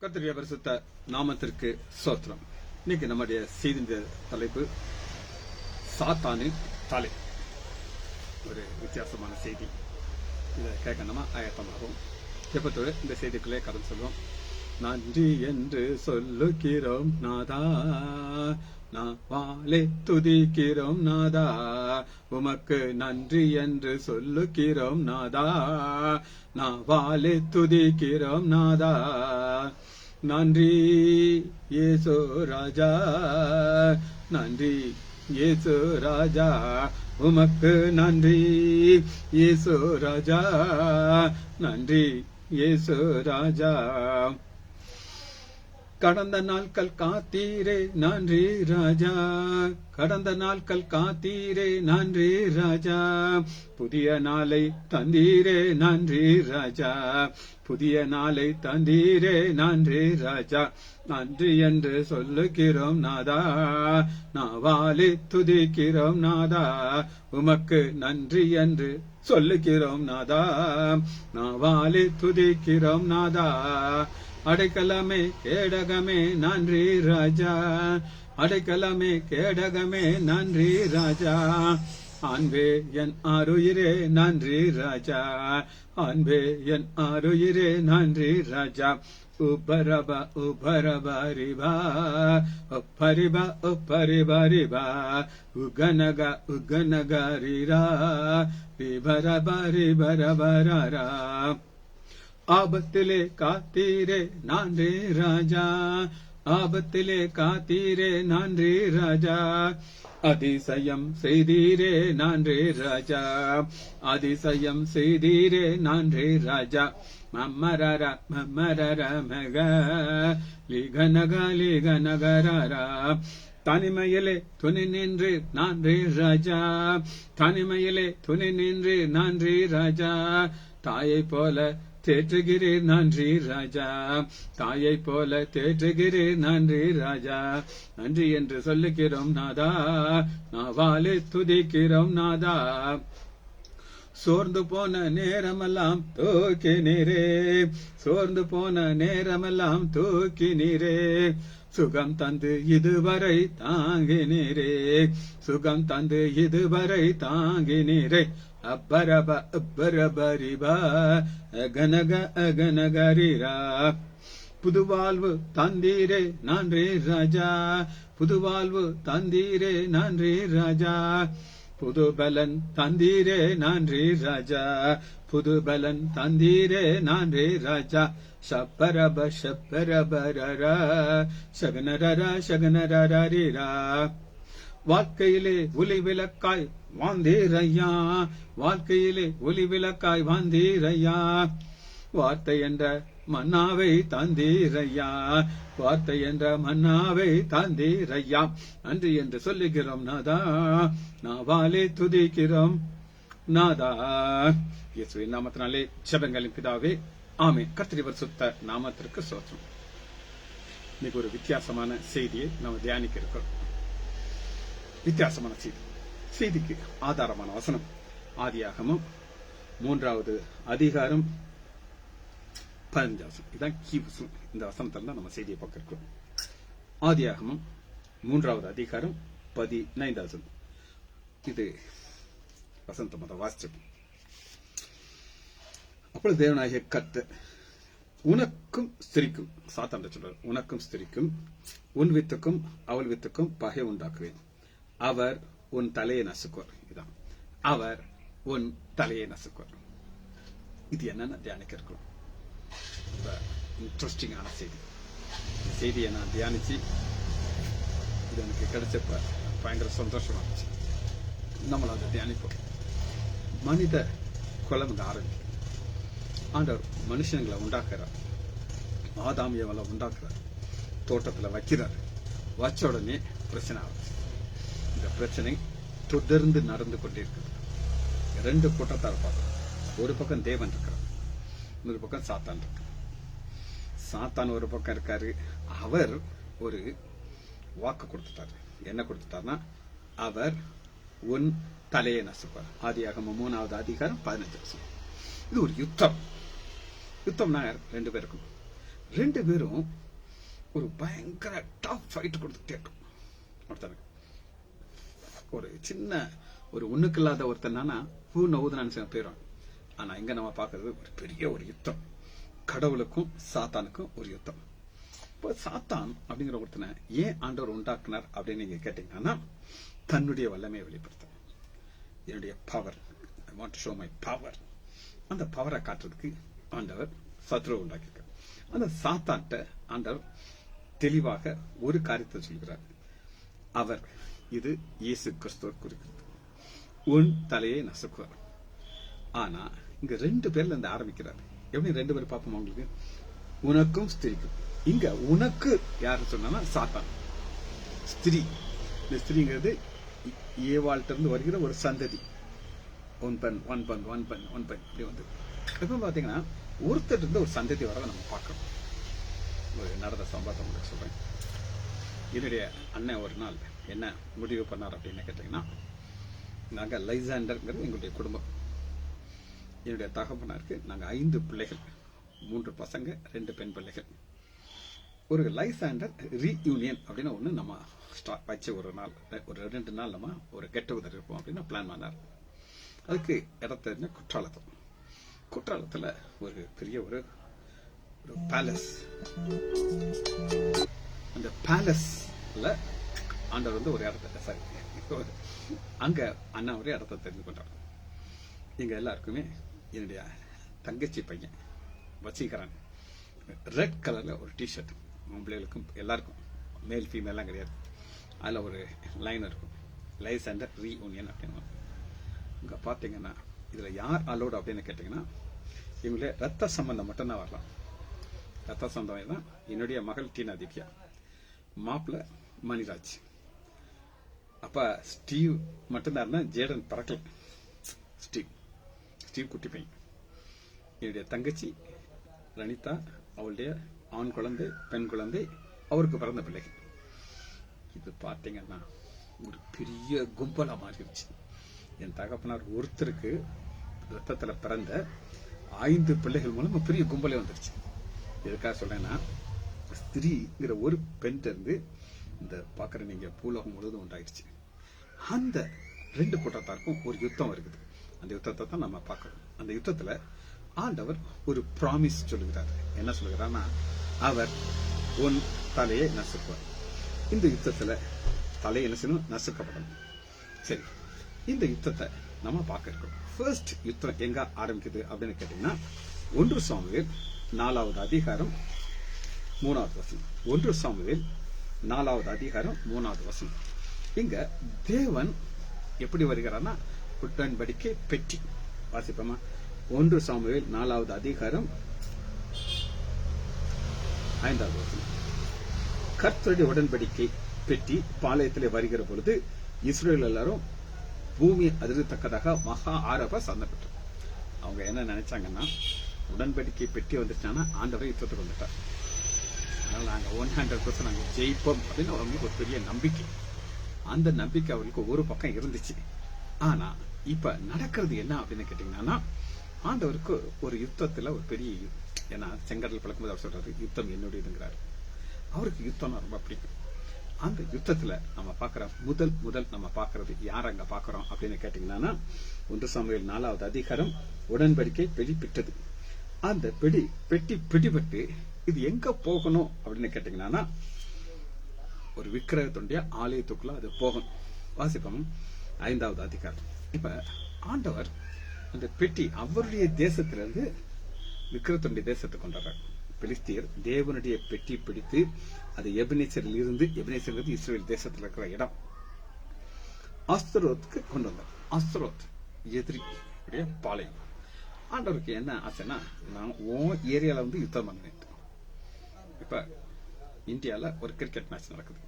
கர்த்தருடைய பரிசுத்த நாமத்திற்கு ஸ்தோத்திரம். இன்னைக்கு நம்முடைய செய்தி தலைப்பு சாத்தானின் தலை. ஒரு வித்தியாசமான செய்தி. இதை கேட்கணுமா ஆயத்தமாகும். எப்பத்தோடு இந்த செய்திக்குள்ளே கடந்து சொல்வோம். நன்றி என்று சொல்லுகிறோம் நாதா, நாவாலே துதிக்கிறோம் நாதா, உமக்கு நன்றி என்று சொல்லுகிறோம் நாதா, நாவாலே துதிக்கிறோம் நாதா. நன்றி இயேசு ராஜா, நன்றி இயேசு ராஜா, உமக்கு நன்றி இயேசு ராஜா, நன்றி இயேசு ராஜா. கடந்த நாட்கள் காத்தீரே நன்றி ராஜா, கடந்த நாட்கள் காத்தீரே நன்றி ராஜா, புதிய நாளை தந்தீரே நன்றி ராஜா, புதிய நாளை தந்தீரே நன்றி ராஜா. நன்றி என்று சொல்லுகிறோம் நாதா, நாவாலே துதிக்கிறோம் நாதா, உமக்கு நன்றி என்று சொல்லுகிறோம் நாதா, நாவாலே துதிக்கிறோம் நாதா. அடைக்கலமே கேடகமே நன்றி ராஜா, அடைக்கலமே கேடகமே நன்றி ராஜா. அன்பே என் ஆருயிரே நன்றி ராஜா, அன்பே என் ஆருயிரே நன்றி ராஜா. உபரப உபரபரிபா உப்பரிபா உப்பரிபரிபா, உகனக உகனகரிரா, ரிபரபரிபரபரரா. ஆபத்திலே காத்தீரே நன்றி ராஜா, ஆபத்திலே காத்தீரே நன்றி ராஜா. அதிசயம் செய்தீரே நன்றி ராஜா, அதிசயம் செய்தீரே நன்றி ராஜா. மம்மரர மம்மரர மக லிகனக லிகனகரரா. தனிமையிலே துணி நின்று நன்றி ராஜா, தனிமையிலே துணி நின்று நன்றி ராஜா. தாயை போல தேற்றுகிறீர் நன்றி ராஜா, தாயை போல தேற்றுகிறீர் நன்றி ராஜா. நன்றி என்று சொல்லுகிறோம் நாதா, நாவாலே துதிக்கிறோம் நாதா. சோர்ந்து போன நேரமெல்லாம் தூக்கி நீரே, சோர்ந்து போன நேரமெல்லாம் தூக்கி நீரே. சுகம் தந்து இதுவரை தாங்கினீரே, சுகம் தந்து இதுவரை தாங்கினீரே. அப்பரப அப்பரபரிபா அகனக அகனகரிரா. புதுவாழ்வு தந்தீரே நன்றி ராஜா, புதுவாழ்வு தந்தீரே நன்றி ராஜா. புது பலன் தந்தீரே நன்றி ராஜா, புது பலன் தந்தீரே நன்றி ராஜா. ஷப்பரப ஷப்பரபரரா சகனரர சகனரரரிரா. வாழ்க்கையிலே ஒளி விளக்காய் வாந்தீரையா, வாழ்க்கையிலே ஒளி விளக்காய் வாந்தீரையா. வார்த்தை என்ற மன்னாவை தந்தீரையா, வார்த்தை என்ற மன்னாவை தந்தீரையா. நன்றி என்று சொல்லுகிறோம் நாதா, நாவாலே துதிக்கிறோம் நாதா. இயேசுவின் நாமத்தினாலே ஜெபங்களின் பிதாவே, ஆமென். கர்த்தருடைய பரிசுத்த நாமத்திற்கு ஸ்தோத்திரம். இன்னைக்கு ஒரு வித்தியாசமான செய்தியை நாம் தியானிக்க இருக்கிறோம். வித்தியாசமான செய்தி. செய்திக்கு ஆதாரமான வசனம் ஆதியாகமம் 3வது அதிகாரம் 15. இதுதான் கீ வசனம். இந்த வசனத்துல தான் நம்ம செய்தியை பார்க்க இருக்கிறோம். ஆதியாகமம் 3வது அதிகாரம் 15. இது வசனத்தை முதல் வாசிச்சோம். அப்பொழுது தேவனாகிய கர்த்தர் உனக்கும் ஸ்திரிக்கும், சாத்தான் சொல்றார், உனக்கும் ஸ்திரிக்கும் உன் வித்துக்கும் அவள் வித்துக்கும் பகை உண்டாக்குவேன், அவர் உன் தலையை நசுக்குவார். இதான், அவர் உன் தலையை நசுக்குவார். இது என்னன்னு தியானிக்க இருக்கிறோம். இன்ட்ரெஸ்டிங்கான செய்தி. இந்த செய்தியை நான் தியானிச்சு இது எனக்கு கிடைச்சப்ப பயங்கர சந்தோஷமா இருந்துச்சு. நம்மள அதை தியானிப்போம். மனித குலம் ஆரம்பிக்கும். ஆண்டவர் மனுஷங்களை உண்டாக்குறார், ஆதாமியவளை உண்டாக்குறார், தோட்டத்தில் வைக்கிறார். வச்ச உடனே பிரச்சனை ஆகுது. இந்த பிரச்சனை தொடர்ந்து நடந்து கொண்டிருக்கிறது. 2 கூட்டத்தார் பார்க்கிறோம். ஒரு பக்கம் தேவன் இருக்கிறார், இன்னொரு பக்கம் சாத்தான் இருக்கு. சாத்தான் ஒரு பக்கம் இருக்காரு. அவர் ஒரு வாக்கு கொடுத்துட்டாரு. என்ன கொடுத்துட்டாருன்னா, அவர் உன் தலையை நசுப்பார். ஆதியாகமம் 3வது அதிகாரம் 15. இது ஒரு யுத்தம். யுத்தம்னா 2 பேருக்கும். ரெண்டு பேரும் ஒரு பயங்கர டாப் ஃபைட் கொடுத்துட்டே இருக்கும் ஒருத்தனுக்கு. ஒரு சின்ன ஒரு ஒண்ணுக்கு இல்லாத ஒருத்தனானா பூ நவுதுனான்னு போயிடும். ஆனா இங்க நம்ம பாக்குறது ஒரு பெரிய ஒரு யுத்தம், கடவுளுக்கும் சாத்தானுக்கும் ஒரு யுத்தம். இப்போ சாத்தான் அப்படிங்கிற ஒருத்தனை ஏன் ஆண்டவர் உண்டாக்குனார் அப்படின்னு நீங்க கேட்டீங்கன்னா, தன்னுடைய வல்லமையை வெளிப்படுத்த, என்னுடைய power, I want to show my power, அந்த பவரை காட்டுறதுக்கு ஆண்டவர் சத்ருவை உண்டாக்கியிருக்கார். அந்த சாத்தான்ட்ட ஆண்டவர் தெளிவாக ஒரு காரியத்தை சொல்கிறார். அவர், இது இயேசு கிறிஸ்துவ குறிக்கிறது, உன் தலையை நசுக்குவார். ஆனா இங்க ரெண்டு பேர்ல இருந்து ஆரம்பிக்கிறார். எப்படி ரெண்டு பேர் பார்ப்போம் உங்களுக்கு? உனக்கும் ஸ்திரீக்கும். இங்க உனக்கு யாரு சொன்னா சாத்தான், ஸ்திரீ. இந்த ஸ்திரீங்கிறது ஏவாள்கிட்ட இருந்து வருகிற ஒரு சந்ததி. ஒன் பெண் இப்படி வந்து இப்ப பாத்தீங்கன்னா ஒருத்தர் இருந்து ஒரு சந்ததி வர நம்ம பார்க்கறோம். ஒரு நடந்த சம்பவத்தை உங்களுக்கு சொல்றேன். என்னுடைய அண்ணன் ஒரு நாள் என்ன முடிவு பண்ணார் அப்படின்னு கேட்டீங்கன்னா, நாங்க லைசாண்டர்ங்கிறது எங்களுடைய குடும்பம். என்னுடைய தகப்பனாருக்கு நாங்க 5 பிள்ளைகள், 3 பசங்க 2 பெண் பிள்ளைகள். ஒரு லைசாண்டர் ரீயூனியன் அப்படின்னு ஒண்ணு நம்ம வச்சு ஒரு 2 நாள் நம்ம ஒரு கெட் டுகெதர் இருப்போம் அப்படின்னு பிளான் பண்ணார். அதுக்கு இடத்த குற்றாலத்துல ஒரு பெரிய ஒரு பேலஸ், அந்த பேலஸ்ல ஆண்டவர் வந்து ஒரு இடத்த அங்க அண்ணா ஒரு இடத்த தெரிந்து கொண்டார். எங்க எல்லாருக்குமே என்னுடைய தங்கச்சி பையன் வசீகரன் ரெட் கலர்ல ஒரு டிஷர்ட், பிள்ளைகளுக்கும் எல்லாருக்கும், மேல் ஃபீமேல் எல்லாம் கிடையாது, அதுல ஒரு லைன் இருக்கும், லைசாண்டர் ரீயூனியன் அப்படின்னு. இங்க பாத்தீங்கன்னா இதுல யார் அலோடு அப்படின்னு கேட்டீங்கன்னா, இவங்களே ரத்த சம்பந்தம் மட்டும்தான் வரலாம். ரத்த சம்பந்தம் தான் என்னுடைய மகள் டீனா திவ்யா, மாப்பிள்ள மணிராஜ். அப்ப ஸ்டீவ் மட்டும்தான் இருந்தா, ஜேடன் பறக்கல. ஸ்டீவ் குட்டி பையன். என்னுடைய தங்கச்சி ரணிதா, அவளுடைய ஆண் குழந்தை, பெண் குழந்தை, அவருக்கு பிறந்த பிள்ளைகள். இது பாத்தீங்கன்னா ஒரு பெரிய கும்பலா மாறிடுச்சு. என் தகப்பனார் ஒருத்தருக்கு ரத்தத்துல பிறந்த 5 பிள்ளைகள் மூலம் பெரிய கும்பலே வந்துருச்சு. எதுக்காக சொல்றேன்னா, ஸ்திரீங்கிற ஒரு பெண் இருந்து இந்த பாக்குற நீங்க பூலோகம் முழுவதும் உண்டாயிடுச்சு. அந்த 2 கூட்டத்தாருக்கும் ஒரு யுத்தம் இருக்குது. அந்த யுத்தத்தை தான் நம்ம பார்க்கணும். அந்த யுத்தத்துல ஆண்டவர் ஒரு ப்ராமிஸ் சொல்லுகிறார். என்ன சொல்லுகிறார்னா, அவர் உன் தலையை நசுக்குவார். இந்த யுத்தத்துல தலையை என்ன செய்யணும்? நசுக்கப்படணும். சரி, இந்த யுத்தத்தை நம்ம பார்க்க இருக்கோம். ஃபர்ஸ்ட் யுத்தம் எங்க ஆரம்பிக்குது அப்படின்னு கேட்டீங்கன்னா, 1 சாமுவேல் 4வது அதிகாரம் 3வது வசனம். 1 சாமுவேல் 4வது அதிகாரம் 3வது வசனம். இங்க தேவன் எப்படி வருகிறார்னா, உடன்படிக்கை பெட்டி. வாசிப்போமா? 1 சாமுவேல் 4வது அதிகாரம் 5வது வசனம். கர்த்தருடைய உடன்படிக்கை பெட்டி பாளையத்திலே வருகிற பொழுது இஸ்ரேல் எல்லாரும் பூமி அதிரத்தக்கதாக மகா ஆரவ சந்தப்பட்டார். அவங்க என்ன நினைச்சாங்கன்னா, உடன்படிக்கை பெட்டி வந்துட்டாங்கன்னா ஆண்டவர் யுத்தத்துக்கு வந்துட்டார், அதனால நாங்க 100% நாங்க ஜெயிப்போம் அப்படின்னு அவங்களுக்கு ஒரு பெரிய நம்பிக்கை. அந்த நம்பிக்கை அவங்களுக்கு ஒரு பக்கம் இருந்துச்சு. ஆனா இப்ப நடக்கிறது என்ன அப்படின்னு கேட்டீங்கன்னா, ஆண்டவருக்கு ஒரு யுத்தத்துல ஒரு பெரிய, ஏன்னா செங்கடல் பழக்கும்போது அவர் சொல்றாரு, யுத்தம் என்னுடையதுங்கிறாரு. அவருக்கு யுத்தம்னா ரொம்ப பிடிக்கும். அந்த யுத்தத்துல நம்ம பாக்குற முதல் நம்ம பாக்குறது யார் அங்க பாக்குறோம் அப்படின்னு கேட்டீங்கன்னா, 1 சாமுவேல் 4வது அதிகாரம் உடன்படிக்கை பிடிபட்டது. அந்த பெட்டி பிடிபட்டு இது எங்க போகணும் அப்படின்னு கேட்டீங்கன்னா, ஒரு விக்கிரகத்துடைய ஆலயத்துக்குள்ள அது போகணும். வாசிப்போம் 5வது அதிகாரம். இப்ப ஆண்டவர் அந்த பெட்டி அவருடைய தேசத்திலிருந்து விக்கிரகத்துடைய தேசத்துக்கு கொண்டாடுறார். பெலிஸ்தியர் தேவனுடைய பெட்டி பிடித்து அது எபினேசரில் இருந்து, எபினேசர் இஸ்ரேல் தேசத்தில் இருக்கிற இடம், அஸ்தரோத்துக்கு கொண்டு வந்தார். அஸ்தரோத் எதிரி பாளையம். ஆண்டவருக்கு என்ன ஆசைன்னா, நான் உன் ஏரியால வந்து யுத்தம் பண்ணேன். இப்ப இந்தியால ஒரு கிரிக்கெட் மேட்ச் நடக்குது,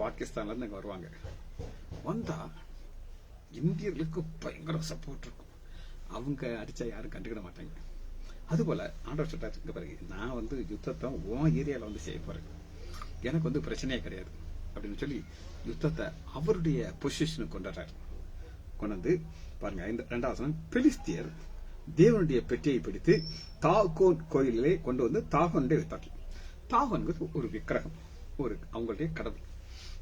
பாகிஸ்தான்ல இருந்து வருவாங்க. வந்தா இந்தியர்களுக்கு பயங்கர சப்போர்ட் இருக்கும், அவங்க அடிச்சா யாரும் கண்டுக்கிட மாட்டாங்க. அதுபோல ஆண்டவர் சொல்றாரு, இங்க பாருங்க, நான் வந்து யுத்தத்தை உன் ஏரியால வந்து செய்ய போறேன், எனக்கு வந்து பிரச்சனையே கிடையாது அப்படின்னு சொல்லி யுத்தத்தை அவருடைய பொசிஷனுக்கு கொண்டு வந்து பாருங்க. 2வது பெலிஸ்தியர் தேவனுடைய பெட்டியை பிடித்து தாகோன் கோயிலிலே கொண்டு வந்து தாகோன்டே வைத்தார்கள். தாகோன்கிறது ஒரு விக்கிரகம், ஒரு அவங்களுடைய கடவுள்.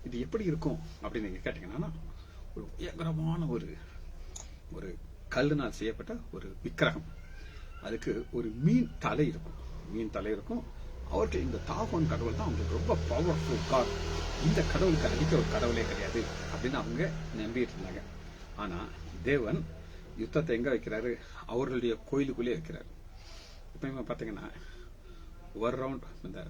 இது எப்படி இருக்கும் அப்படின்னு நீங்க கேட்டீங்கன்னா, ஒரு பயங்கரமான ஒரு கல்லுனால் செய்யப்பட்ட ஒரு விக்கிரகம். அதுக்கு ஒரு மீன் தலை இருக்கும். அவர்கள் இந்த தாகோன் கடவுள் தான் அவங்களுக்கு ரொம்ப பவர்ஃபுல் காட். இந்த கடவுளுக்கு அடிக்க ஒரு கடவுளே கிடையாது அப்படின்னு அவங்க நம்பிட்டு இருந்தாங்க. ஆனா தேவன் யுத்தத்தை எங்க வைக்கிறாரு? அவர்களுடைய கோயிலுக்குள்ளே வைக்கிறாரு. இப்ப பாத்தீங்கன்னா ஒரு ரவுண்ட் இந்த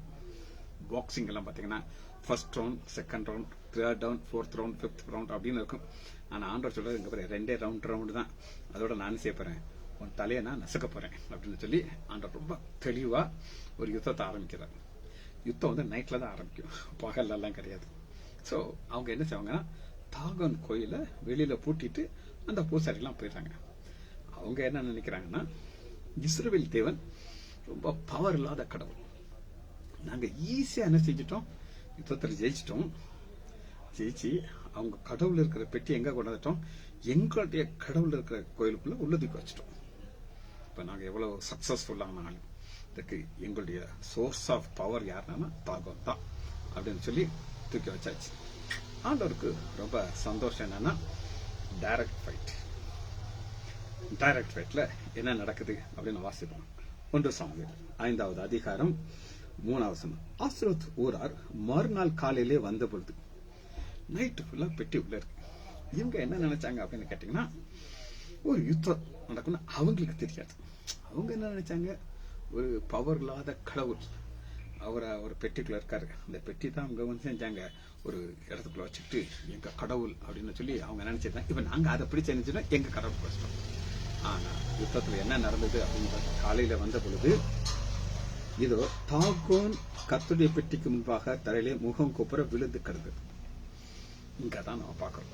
பாக்ஸிங் எல்லாம் பாத்தீங்கன்னா first round, second round, third round, fourth round, fifth round அப்படின்னு இருக்கும். ஆனா ஆண்டவர் சொல்றது இங்க பாரு, 2 ரவுண்ட் தான். அதோட நானும் சேர்ப்பறேன், உன் தலையை நான் நசுக்க போறேன் அப்படின்னு சொல்லி ஆண்டவர் ரொம்ப தெளிவா ஒரு யுத்தத்தை ஆரம்பிக்கிறார். யுத்தம் வந்து நைட்ல தான் ஆரம்பிக்கும், பகல்ல எல்லாம் கிடையாது. சோ அவங்க என்ன செய்வாங்கன்னா, தாகோன் கோயில வெளியில பூட்டிட்டு அந்த பூசாரி எல்லாம் போயிடுறாங்க. அவங்க என்ன நினைக்கிறாங்கன்னா, இஸ்ரவேல் தேவன் ரொம்ப பவர் இல்லாத கடவுள், நாங்க ஈஸியா என்ன செஞ்சிட்டோம், யுத்தத்தில் ஜெயிச்சு அவங்க கடவுள் இருக்கிற பெட்டி எங்க கொண்டாந்துட்டோம், எங்களுடைய கடவுள் இருக்கிற கோயிலுக்குள்ள உள்ளதுக்கு வச்சிட்டோம். இப்ப நாங்க எவ்வளவு சக்சஸ்ஃபுல்லான ஆள், இதுக்கு எங்களுடைய சோர்ஸ் ஆஃப் பவர் யாருன்னா தாகோன் தான் அப்படின்னு சொல்லி தூக்கி வச்சாச்சு. ஆண்டவருக்கு ரொம்ப சந்தோஷம். என்னன்னா டைரக்ட் ஃபைட்ல என்ன நடக்குது அப்படின்னு வாசிப்போம். 1 சாமுவேல் 5வது அதிகாரம் 3வது வசனம். ஆஸ்ரோத் ஊரார் மறுநாள் காலையிலே வந்த பொழுது, நைட்டு ஃபுல்லா பெட்டி உள்ள இருக்கு. இவங்க என்ன நினைச்சாங்க அப்படின்னு கேட்டீங்கன்னா, ஒரு யுத்தம் நடக்கும்னு அவங்களுக்கு தெரியாது. அவங்க என்ன நினைச்சாங்க, ஒரு பவர் இல்லாத கடவுள் அவர் பெட்டிக்குள்ள இருக்காரு, அந்த பெட்டி தான் அவங்க வந்து செஞ்சாங்க ஒரு இடத்துக்குள்ள வச்சுட்டு எங்க கடவுள் அப்படின்னு சொல்லி அவங்க நினைச்சிருந்தாங்க. இப்ப நாங்க அதை பிடிச்சு நினைச்சோம்னா எங்க கடவுள் வச்சிட்டோம். ஆனா யுத்தத்துல என்ன நடந்தது அப்படின்னு காலையில வந்த பொழுது, இதோ தாகோன் கர்த்தருடைய பெட்டிக்கு முன்பாக தரையிலே முகம் குப்புற விழுந்து கிடந்தது. இங்கதான் நம்ம பார்க்கிறோம்,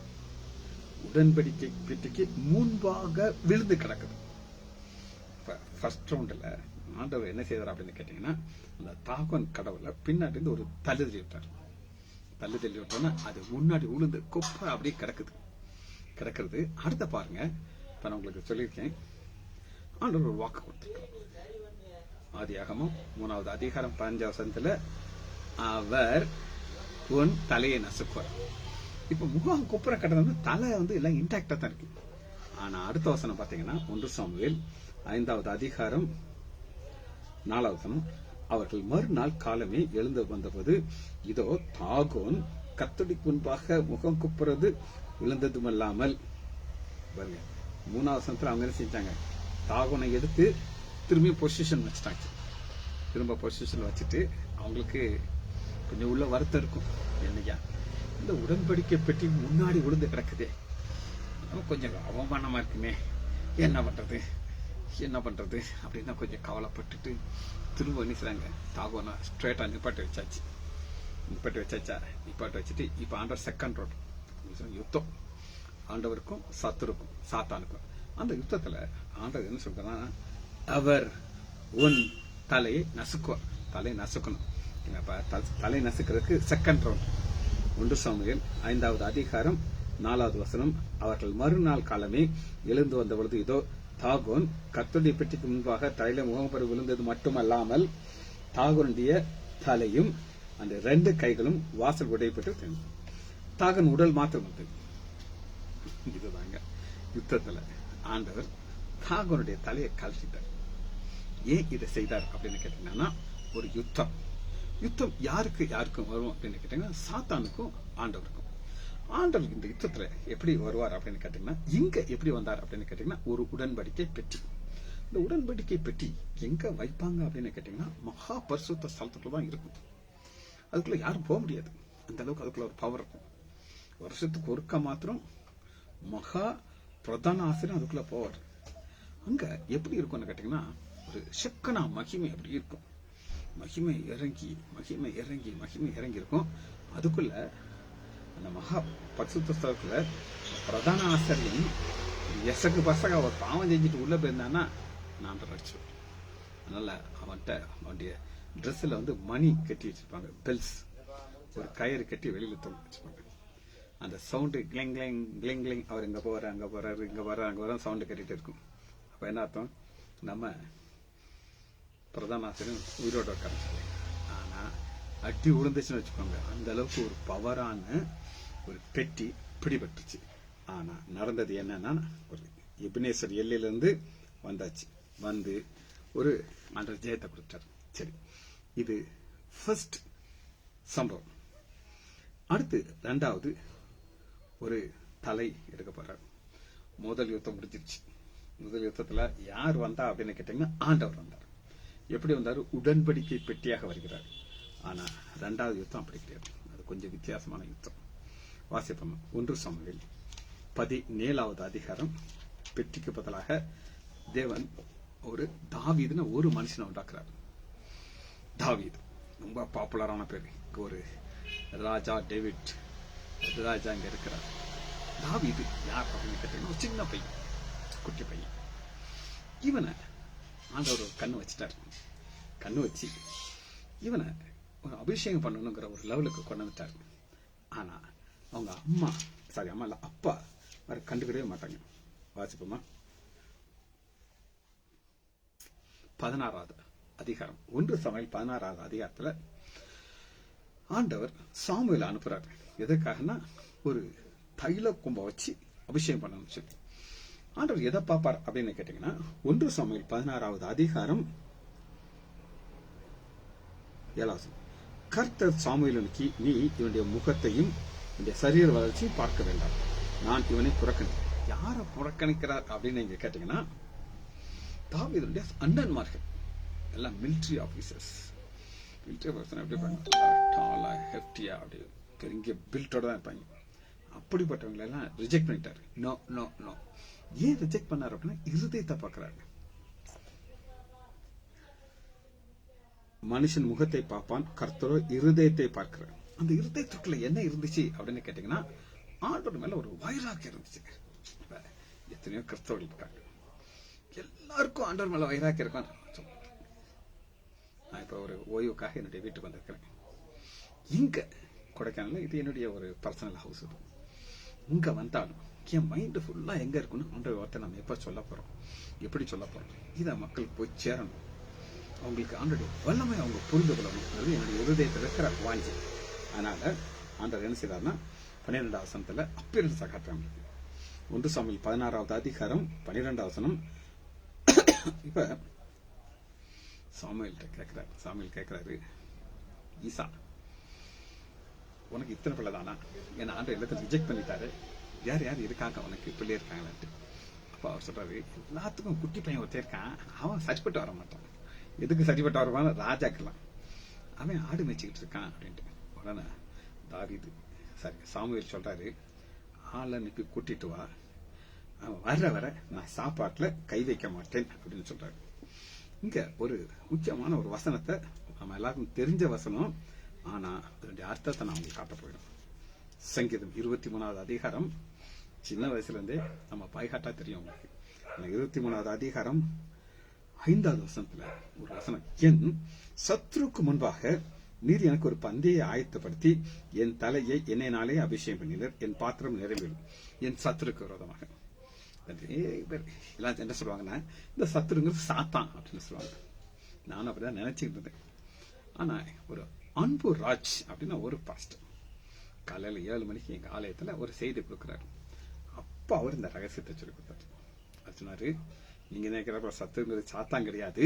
உடன்படிக்கை பெட்டிக்கு முன்பாக விழுந்து கிடக்குது. ஃபர்ஸ்ட் ரவுண்ட்ல ஆண்டவர் என்ன செய்தார் அப்படின்னு கேட்டீங்கன்னா, அந்த தாகோன் கடவுளை பின்னாடி இருந்து ஒரு தள்ளுதல் விட்டோம்னா அது முன்னாடி உளுந்து குப்பை அப்படியே கிடக்குது. அடுத்த பாருங்க, இப்ப நான் உங்களுக்கு சொல்லியிருக்கேன், ஆண்டவர் ஒரு வாக்கு கொடுத்திருக்கார். ஆதியாகமம் 3வது அதிகாரம் 15வது வசனத்துல, அவர் உன் தலையை நசுக்குவார். இப்ப முகம் குப்புற கடந்து தலை வந்து எல்லாம் இன்டாக்டா தான் இருக்கு. ஆனா அடுத்த வசனம் பாத்தீங்கன்னா 1 சாமுவேல் 5வது அதிகாரம் 4வது வசனம், அவர்கள் மறுநாள் காலமே எழுந்து வந்தபோது, இதோ தாகோன் கர்த்தருக்கு முன்பாக முகம் குப்புறது விழுந்ததுமல்லாமல், பாருங்க 3வது வசனத்துல அவங்க என்ன செஞ்சாங்க, தாகோனை எடுத்து திரும்பி பொசிஷன் வச்சுட்டாங்க. திரும்ப பொசிஷன் வச்சுட்டு அவங்களுக்கு கொஞ்சம் உள்ள வருத்தம் இருக்கும். என்னையா இந்த உடன்படிக்கை பெட்டி முன்னாடி விழுந்து கிடக்குதே, கொஞ்சம் அவமானமா இருக்குமே, என்ன பண்றது அப்படின்னா கொஞ்சம் கவலைப்பட்டுட்டு திரும்ப நினைச்சாங்க, தாகோனா ஸ்ட்ரெயிட்டா நிப்பாட்டி வச்சுட்டு இப்ப ஆண்டவர் செகண்ட் ரவுண்ட் யுத்தம், ஆண்டவருக்கும் சத்துருக்கும் சாத்தானுக்கும். அந்த யுத்தத்துல ஆண்டவர் என்ன சொல்றாங்கன்னா, அவர் உன் தலையை நசுக்கணும். தலை நசுக்கிறதுக்கு செகண்ட் ரவுண்ட். 1 சாமுவேல் 5வது அதிகாரம் 4வது வசனம், அவர்கள் மறுநாள் காலமே எழுந்து வந்த பொழுது, இதோ தாகோன் கர்த்தருடைய பெட்டிக்கு முன்பாக தலையில முகம்பெற விழுந்தது மட்டுமல்லாமல், தாகோனுடைய தலையும் அந்த 2 கைகளும் வாசல் உடையப்பட்டு தாகோன் உடல் மாத்திரம் வந்து. இதுதாங்க யுத்தத்துல ஆண்டவர் தாகோனுடைய தலையை கழட்டிட்டார். ஏன் இதை செய்தார் அப்படின்னு கேட்டீங்கன்னா, ஒரு யுத்தம் யாருக்கும் வரும் அப்படின்னு கேட்டீங்கன்னா, சாத்தானுக்கும் ஆண்டவருக்கும். ஆண்டவர் இந்த யுத்தத்துல எப்படி வருவார் அப்படின்னு கேட்டீங்கன்னா, இங்க எப்படி வந்தார் அப்படின்னு கேட்டீங்கன்னா, ஒரு உடன்படிக்கை பெட்டி. இந்த உடன்படிக்கை பெட்டி எங்க வைப்பாங்க அப்படின்னு கேட்டீங்கன்னா, மகா பரிசுத்த ஸ்தலத்துல தான் இருக்கும். அதுக்குள்ள யாரும் போக முடியாது, அந்த அளவுக்கு அதுக்குள்ள ஒரு பவர் இருக்கும். வருஷத்துக்கு ஒருக்கா மாத்திரம் மகா பிரதான ஆசிரியர் அதுக்குள்ள போவார். அங்க எப்படி இருக்கும்னு கேட்டீங்கன்னா, ஒரு செக்கனா மகிமை அப்படி இருக்கும். மகிமை இறங்கி இருக்கும். அதுக்குள்ள அந்த மகா பரிசுத்த ஸ்தலத்துல பிரதான ஆசிரியன் எசகு பசக ஒரு பாவம் செஞ்சுட்டு உள்ள போயிருந்தான்னா நான் அடிச்சிருவேன். அதனால அவனுடைய ட்ரெஸ்ல வந்து மணி கட்டி வச்சிருப்பாங்க, பெல்ஸ், ஒரு கயிறு கட்டி வெளியில தொங்க வச்சிருப்பாங்க. அந்த சவுண்டு கிளிங் கிளிங் அவர் இங்க போறாரு, அங்க வர சவுண்டு கட்டிட்டு இருக்கும். அப்ப என்ன அர்த்தம், நம்ம பிரதான ஆசிரியர் உயிரோட உட்காந்துச்சு. ஆனா அடி விழுந்துச்சுன்னு வச்சுக்கோங்க, அந்த அளவுக்கு ஒரு பவரான ஒரு பெட்டி பிடிபட்டுச்சு. ஆனா நடந்தது என்னன்னா, ஒரு எபினேசர் எல்லையிலிருந்து வந்தாச்சு, வந்து ஒரு ஆண்டவர் ஜெயத்தை கொடுத்தார். சரி, இது ஃபர்ஸ்ட் சம்பவம். அடுத்து ரெண்டாவது ஒரு தலை எடுக்க போறார். முதல் யுத்தம் முடிஞ்சிருச்சு. முதல் யுத்தத்துல யார் வந்தா அப்படின்னு கேட்டீங்கன்னா, ஆண்டவர் வந்தார். எப்படி வந்தாரு? உடன்படிக்கை பெட்டியாக வருகிறார். ஆனா ரெண்டாவது யுத்தம் அப்படி கிடையாது, அது கொஞ்சம் வித்தியாசமான யுத்தம். வாசிப்போம். 1 சாமுவேல் 17வது அதிகாரம். பெட்டிக்கு பதிலாக தேவன் ஒரு தாவீதுன்னு ஒரு மனுஷனை உண்டாக்குறார். தாவீது ரொம்ப பாப்புலரான பேர். ஒரு ராஜா டேவிட் ராஜா இங்க இருக்கிறார். தாவீது யார் அப்படின்னு கேட்டீங்கன்னா, ஒரு சின்ன பையன், குட்டி பையன். இவனை ஆண்டவர் கண்ணு வச்சுட்டார். கண்ணு வச்சு இவனை ஒரு அபிஷேகம் பண்ணணுங்கிற ஒரு லெவலுக்கு கொண்டு வந்துட்டார். ஆனா அவங்க அம்மா இல்ல அப்பா வேற கண்டுக்கிடவே மாட்டாங்க. வாசிப்போமா? 16வது அதிகாரம். 1 சாமுவேல் 16வது அதிகாரத்துல ஆண்டவர் சாமுவேல் அனுப்புறாரு. எதுக்காகனா, ஒரு தைல கும்ப வச்சு அபிஷேகம் பண்ணணும் சொல்லி. ஆண்டவர் எதை பார்ப்பார் அப்படின்னு கேட்டீங்கன்னா, 1 சாமுவேல் 16வது அதிகாரம் 7வது. கர்த்தர் சாமுவேலை நோக்கி, நீ இவனுடைய முகத்தையும் இவனுடைய சரீர வளர்ச்சியும் பார்க்க வேண்டாம், நான் இவனை புறக்கணிக்கிறேன். யாரை புறக்கணிக்கிறார் அப்படின்னு நீங்க கேட்டீங்கன்னா, தாவீதுடைய அண்ணன்மார்கள் எல்லாம் மிலிட்டரி ஆபீசர்ஸ். மிலிட்டரி ஆபீசர் எப்படி டாலா ஹெப்டியா அப்படி பெரிய பில்ட்டோட தான் இருப்பாங்க. அப்படிப்பட்டவங்களை எல்லாம் ரிஜெக்ட் பண்ணிட்டாரு. No no no. ஏன் ரிஜெக்ட் பண்ணாரு அப்படின்னா, இருதயத்தை பார்க்கிறாரு. மனுஷன் முகத்தை பார்ப்பான், கர்த்தரோ இருதயத்தை பார்க்கிறார். அந்த இருதயத்துக்குள்ள என்ன இருந்துச்சு அப்படின்னு கேட்டீங்கன்னா, ஆண்டவர் மேல ஒரு வைராக்கியம் இருந்துச்சு. எத்தனையோ கிறிஸ்தவர்கள் இருக்காங்க, எல்லாருக்கும் ஆண்டவர் மேல வைராக்கியம் இருக்கும். நான் இப்ப ஒரு ஓய்வுக்காக என்னுடைய வீட்டுக்கு வந்திருக்கிறேன். இங்க கொடைக்கானல இது என்னுடைய ஒரு பர்சனல் ஹவுஸ். இது இங்க வந்தாலும் என் மைண்ட் ஃபுல்லா எங்க இருக்குன்னு ஆண்டவர் வார்த்தை நம்ம எப்ப சொல்ல போறோம், எப்படி சொல்ல போறோம், இதை மக்களுக்கு போய் சேரணும். அவங்களுக்கு ஆண்டோடைய வல்லமை அவங்க புரிந்து கொள்ளணும். என்னுடைய இருதயத்தில் இருக்கிற வாஞ்சி. அதனால ஆண்டவர் என்ன செய்யறாருன்னா, 12வது வசனத்துல அப்பீரன்ஸா காட்டுறாங்க. 1 சாமுவேல் 16வது அதிகாரம் 12வது வசனம். இப்ப சாமுவேல் கேட்கிறாரு, ஈசா உனக்கு இத்தனை பிள்ளை தானா? ஏன்னா ஆண்டவர் எல்லாத்தையும் ரிஜெக்ட் பண்ணிட்டாரு. யார் யார் இருக்காங்க உனக்கு பிள்ளை இருக்காங்களான்ட்டு. அப்ப அவர் சொல்றாரு, எல்லாத்துக்கும் குட்டி பையன் ஒருத்தர் இருக்கான், அவன் சரிப்பட்டு வர மாட்டான். எதுக்கு சரிப்பட்டு வருவான்? ராஜாக்கெல்லாம். அவன் ஆடு மேய்ச்சிக்கிட்டு இருக்கான் அப்படின்ட்டு. உடனே தாவீது சாமுவேல் சொல்றாரு, ஆளை அனுப்பி கூட்டிட்டு வா, அவன் வர நான் சாப்பாட்டுல கை வைக்க மாட்டேன் அப்படின்னு சொல்றாரு. இங்க ஒரு முக்கியமான ஒரு வசனத்தை, நம்ம எல்லாருக்கும் தெரிஞ்ச வசனம், ஆனா அதனுடைய அர்த்தத்தை நான் உங்களுக்கு காட்ட போயிடும். சங்கீதம் 23வது அதிகாரம். சின்ன வயசுல இருந்தே நம்ம பாய்காட்டா தெரியும் உங்களுக்கு. 23வது அதிகாரம் 5வது வசனத்துல ஒரு வசனம், என் சத்ருக்கு முன்பாக நீர் எனக்கு ஒரு பந்தியை ஆயத்தப்படுத்தி என் தலையை என்னைனாலே அபிஷேகம் பண்ணினர், என் பாத்திரம் நிறைவேறும். என் சத்துருக்கு விரோதமாக. எல்லாம் என்ன சொல்லுவாங்கன்னா, இந்த சத்துருங்கிறது சாத்தான் அப்படின்னு சொல்லுவாங்க. நானும் அப்படிதான் நினைச்சுக்கிட்டு இருந்தேன். ஆனா ஒரு அன்பு ராஜ் அப்படின்னா ஒரு பாஸ்டர் காலையில 7 மணிக்கு எங்க ஆலயத்துல ஒரு செய்தி கொடுக்கிறாரு. அப்ப அவர் இந்த ரகசியத்தை சொல்லி கொடுத்தாரு. அது சொன்னாரு, நீங்க நினைக்கிறப்ப சத்துருங்கிறது சாத்தான் கிடையாது,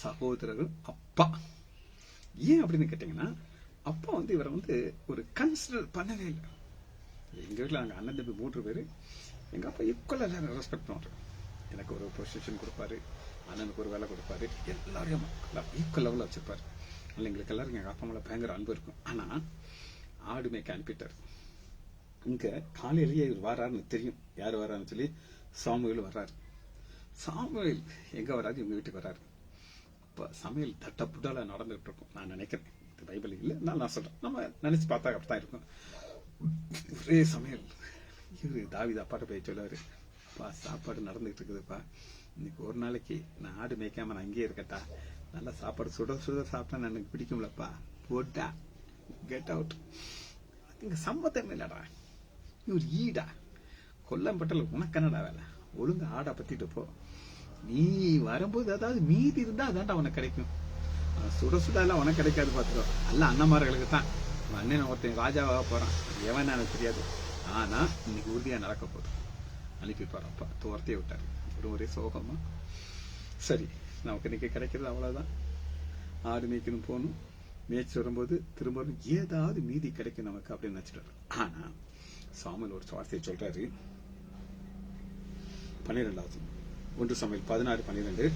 சகோதரர்கள் அப்பா. ஏன் அப்படின்னு கேட்டீங்கன்னா, அப்பா வந்து இவரை வந்து ஒரு கன்சிடர் பண்ணவே இல்லை. எங்க வீட்டுல நாங்க அண்ணன் தம்பி 3 பேரு. எங்க அப்பா ஈக்குவலா எல்லாரும் ரெஸ்பெக்ட் பண்ணுவாரு. எனக்கு ஒரு பொசிஷன் கொடுப்பாரு, அண்ணனுக்கு ஒரு வேலை கொடுப்பாரு, எல்லாரையும் ஈக்குவல் லெவலில் வச்சிருப்பாரு. எங்களுக்கு எல்லாரும் எங்க அப்பா மேல பயங்கர அன்பு இருக்கும். ஆனா ஆடு மேய்க்க அனுப்பிட்டாரு. இங்க காலையிலேயே இவர் வர்றாருன்னு தெரியும். யாரு வர்றாருன்னு சொல்லி சாமுவேல் வர்றாரு. சாமுவேல் எங்க வராது, இவங்க வீட்டுக்கு வர்றாரு. அப்ப சமையல் தட்டப்புட்டால நடந்துகிட்டு இருக்கும். நான் நினைக்கிறேன், இது பைபிள் இல்லை, நான் சொல்றேன், நம்ம நினைச்சு பார்த்தா அப்படித்தான் இருக்கும். ஒரே சமையல். இவரு தாவீது அப்பாட்ட போய் சொல்லுவாரு, அப்பா சாப்பாடு நடந்துகிட்டு இருக்குதுப்பா, இன்னைக்கு ஒரு நாளைக்கு நான் ஆடு மேய்க்காம நான் இங்கே இருக்கட்டா, நல்லா சாப்பாடு சுட சுட சாப்பிட்டா எனக்கு பிடிக்கும்லப்பா, போட்டா கெட் அவுட். இங்க சம்மதம் இல்லடா, நீ ஒரு ஈடா, கொல்லம்பட்டல உனக்கு என்னடா வேலை, ஒழுங்கு ஆடா பத்திட்டு போ. நீ வரும்போது அதாவது மீதி இருந்தா அதான்டா உனக்கு கிடைக்கும். சுட சுட எல்லாம் உனக்கு கிடைக்காது பாத்துக்கோ. அல்ல அண்ணன்மார்களுக்கு தான். அண்ணன் ஒருத்தன் ராஜாவாக போறான், எவன் எனக்கு தெரியாது. ஆனா இன்னைக்கு உறுதியா நடக்க போகுது. அனுப்பிப்பாரு அப்பா, துரத்தையே விட்டாரு. ஒரே சோகமா. சரி, நமக்கு இன்னைக்கு கிடைக்கிறது அவ்வளவுதான். ஆடு மேய்க்கணும் போகணும், மேய்ச்சி வரும்போது திரும்ப ஏதாவது மீதி கிடைக்கும் நமக்கு அப்படின்னு நினைச்சிட்டாரு. ஆனா சாமுவேல் ஒரு வார்த்தையை சொல்றாரு. 12வது 1 சாமுவேல் 16:12.